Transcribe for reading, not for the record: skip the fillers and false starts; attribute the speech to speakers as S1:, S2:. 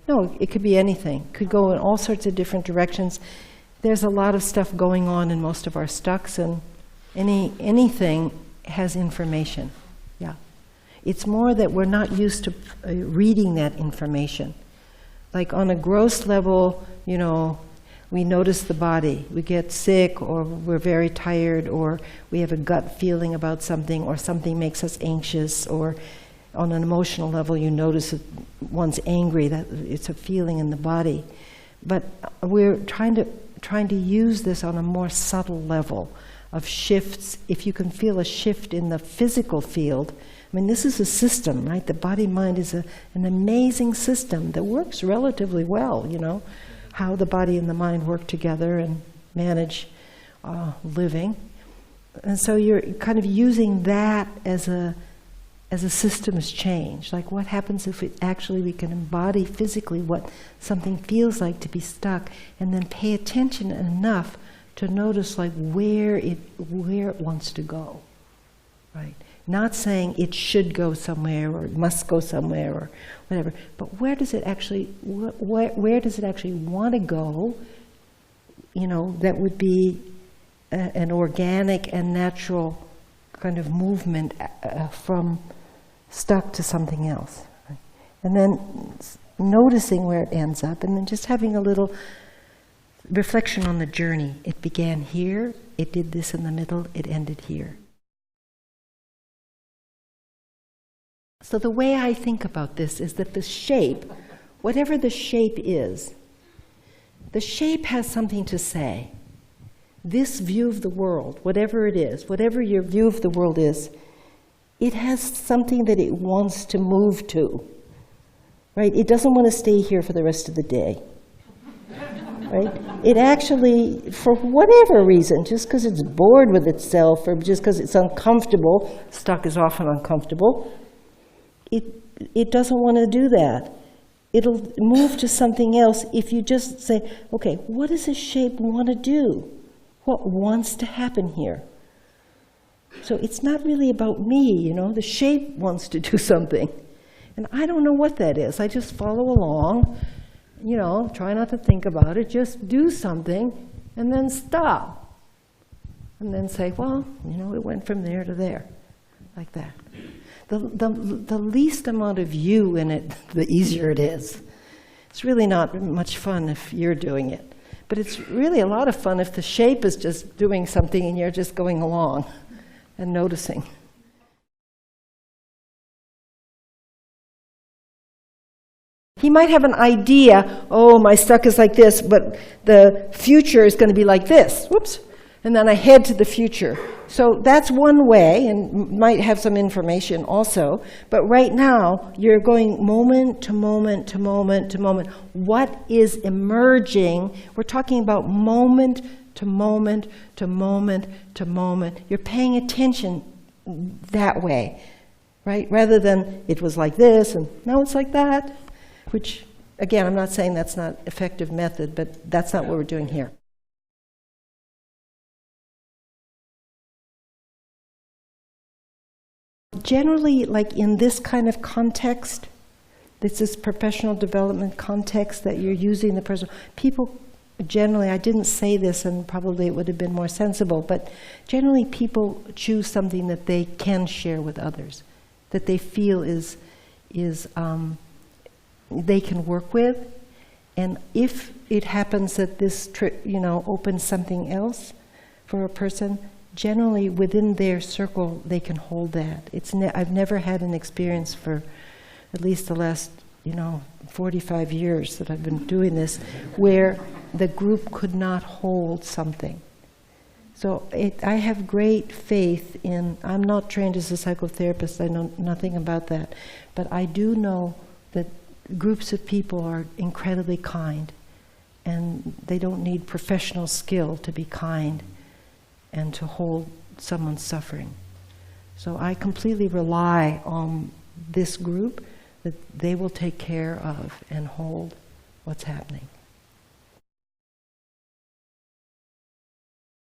S1: No, it could be anything. It could go in all sorts of different directions. There's a lot of stuff going on in most of our stucks, and anything has information. Yeah. It's more that we're not used to reading that information. Like on a gross level, you know, we notice the body. We get sick, or we're very tired, or we have a gut feeling about something, or something makes us anxious, or on an emotional level, you notice that one's angry, that it's a feeling in the body. But we're trying to use this on a more subtle level of shifts. If you can feel a shift in the physical field, I mean, this is a system, right? The body-mind is an amazing system that works relatively well, you know, how the body and the mind work together and manage living. And so you're kind of using that as a systems change. Like, what happens if we can embody physically what something feels like to be stuck, and then pay attention enough to notice like where it wants to go, right? Not saying it should go somewhere or it must go somewhere or whatever, but where does it actually want to go? You know, that would be an organic and natural kind of movement from stuck to something else. Right? And then noticing where it ends up, and then just having a little reflection on the journey. It began here, it did this in the middle, it ended here. So the way I think about this is that the shape, whatever the shape is, the shape has something to say. This view of the world, whatever it is, whatever your view of the world is, it has something that it wants to move to, right? It doesn't want to stay here for the rest of the day, right? It actually, for whatever reason, just because it's bored with itself or just because it's uncomfortable, stuck is often uncomfortable, it doesn't want to do that. It'll move to something else if you just say, okay, what does this shape want to do? What wants to happen here? So it's not really about me, you know, the shape wants to do something. And I don't know what that is. I just follow along, you know, try not to think about it, just do something, and then stop. And then say, well, you know, it went from there to there, like that. The least amount of you in it, the easier it is. It's really not much fun if you're doing it. But it's really a lot of fun if the shape is just doing something and you're just going along and noticing. He might have an idea, oh, my stuck is like this, but the future is going to be like this. Whoops. And then I head to the future. So that's one way, and might have some information also. But right now, you're going moment to moment to moment to moment. What is emerging? We're talking about moment to moment to moment to moment. You're paying attention that way, right? Rather than it was like this, and now it's like that. Which, again, I'm not saying that's not effective method, but that's not what we're doing here. Generally, like in this kind of context, this is professional development context that you're using the person. People generally, I didn't say this and probably it would have been more sensible, but generally people choose something that they can share with others, that they feel is they can work with. And if it happens that this opens something else for a person, generally within their circle they can hold that. I've never had an experience for at least the last 45 years that I've been doing this where the group could not hold something. So I have great faith in, I'm not trained as a psychotherapist, I know nothing about that, but I do know that groups of people are incredibly kind, and they don't need professional skill to be kind and to hold someone's suffering. So I completely rely on this group that they will take care of and hold what's happening.